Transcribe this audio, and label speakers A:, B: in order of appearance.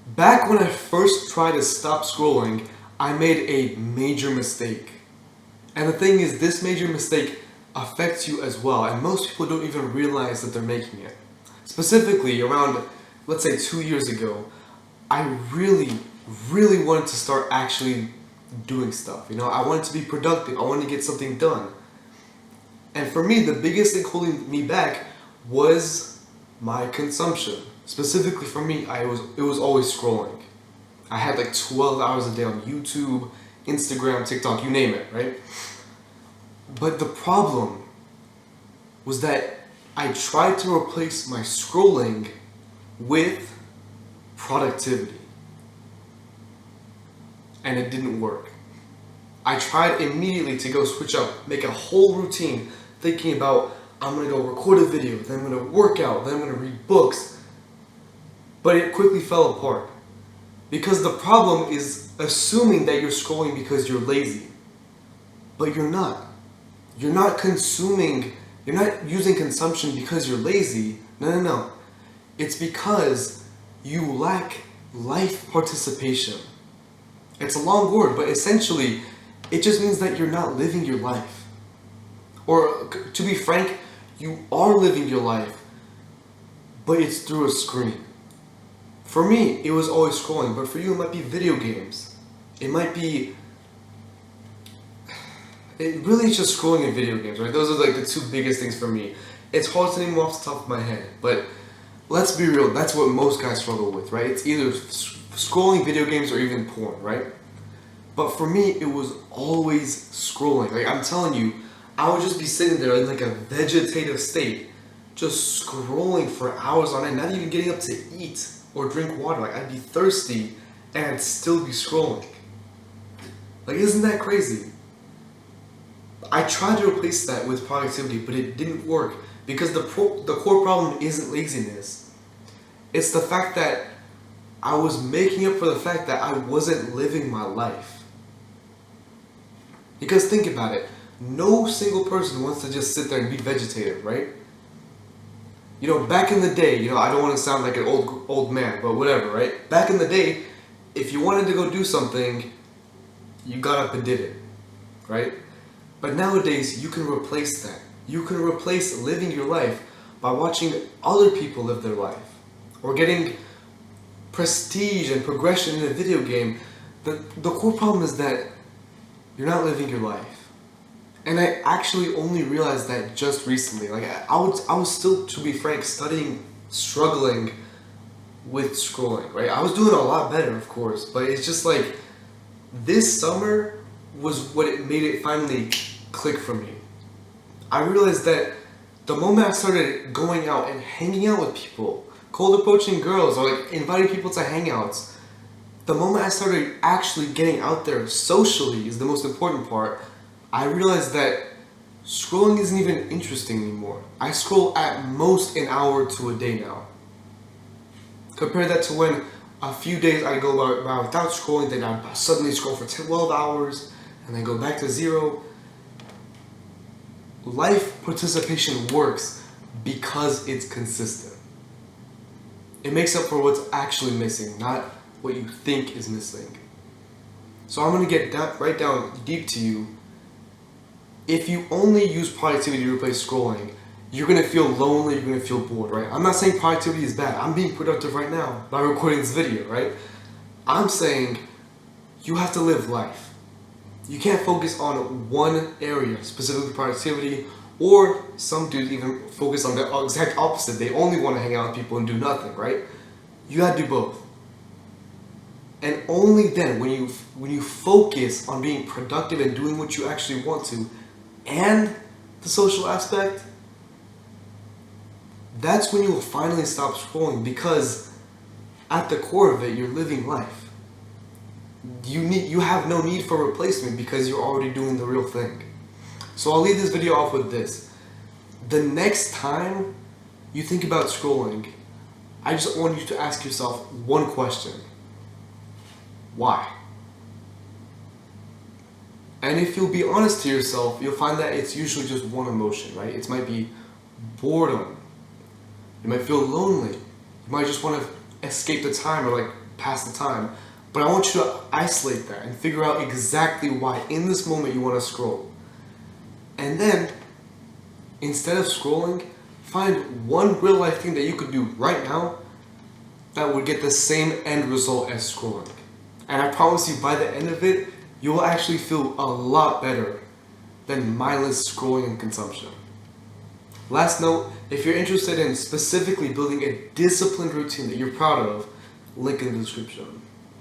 A: Back when I first tried to stop scrolling, I made a major mistake. And the thing is, this major mistake affects you as well, and most people don't even realize that they're making it. Specifically, around, let's say 2 years ago, I really wanted to start actually doing stuff. I wanted to be productive, I wanted to get something done. And for me, the biggest thing holding me back was my consumption. Specifically for me, it was always scrolling. I had like 12 hours a day on YouTube, Instagram, TikTok, you name it, right? But the problem was that I tried to replace my scrolling with productivity. And it didn't work. I tried immediately to go switch up, make a whole routine, thinking about I'm gonna go record a video, then I'm gonna work out, then I'm gonna read books. But it quickly fell apart. Because the problem is assuming that you're scrolling because you're lazy. But you're not. You're not using consumption because you're lazy. No. It's because you lack life participation. It's a long word, but essentially, it just means that you're not living your life. Or, to be frank, you are living your life, but it's through a screen. For me, it was always scrolling, but for you, it might be video games. It really is just scrolling in video games, right? Those are like the two biggest things for me. It's hard to name off the top of my head, but let's be real, that's what most guys struggle with, right? It's either scrolling video games or even porn, right? But for me, it was always scrolling. Like, I'm telling you, I would just be sitting there in like a vegetative state, just scrolling for hours on end, not even getting up to eat or drink water. Like, I'd be thirsty and I'd still be scrolling. Like, isn't that crazy? I tried to replace that with productivity, but it didn't work because the core problem isn't laziness. It's the fact that I was making up for the fact that I wasn't living my life. Because think about it, no single person wants to just sit there and be vegetative, right? Back in the day, I don't want to sound like an old man, but whatever, right? Back in the day, if you wanted to go do something, you got up and did it, right? But nowadays, you can replace that. You can replace living your life by watching other people live their life. Or getting prestige and progression in a video game. The core problem is that you're not living your life. And I actually only realized that just recently. Like, I was still, to be frank, struggling with scrolling, right? I was doing a lot better, of course, but it's just like, this summer was what it made it finally click for me. I realized that the moment I started going out and hanging out with people, cold approaching girls, or like inviting people to hangouts, the moment I started actually getting out there socially is the most important part. I realized that scrolling isn't even interesting anymore. I scroll at most an hour to a day now. Compare that to when a few days I go by without scrolling, then I suddenly scroll for 12 hours, and then go back to zero. Life participation works because it's consistent. It makes up for what's actually missing, not what you think is missing. So I'm going to get right down deep to you. If you only use productivity to replace scrolling, you're going to feel lonely, you're going to feel bored, right? I'm not saying productivity is bad. I'm being productive right now by recording this video, right? I'm saying you have to live life. You can't focus on one area, specifically productivity, or some dudes even focus on the exact opposite. They only want to hang out with people and do nothing, right? You gotta do both. And only then, when you focus on being productive and doing what you actually want to, and the social aspect, that's when you will finally stop scrolling, because at the core of it, you're living life. You have no need for replacement because you're already doing the real thing. So I'll leave this video off with this. The next time you think about scrolling, I just want you to ask yourself one question. Why? And if you'll be honest to yourself, you'll find that it's usually just one emotion, right? It might be boredom. You might feel lonely. You might just want to escape the time or like pass the time. But I want you to isolate that and figure out exactly why in this moment you want to scroll. And then, instead of scrolling, find one real life thing that you could do right now that would get the same end result as scrolling. And I promise you, by the end of it, you will actually feel a lot better than mindless scrolling and consumption. Last note, if you're interested in specifically building a disciplined routine that you're proud of, link in the description.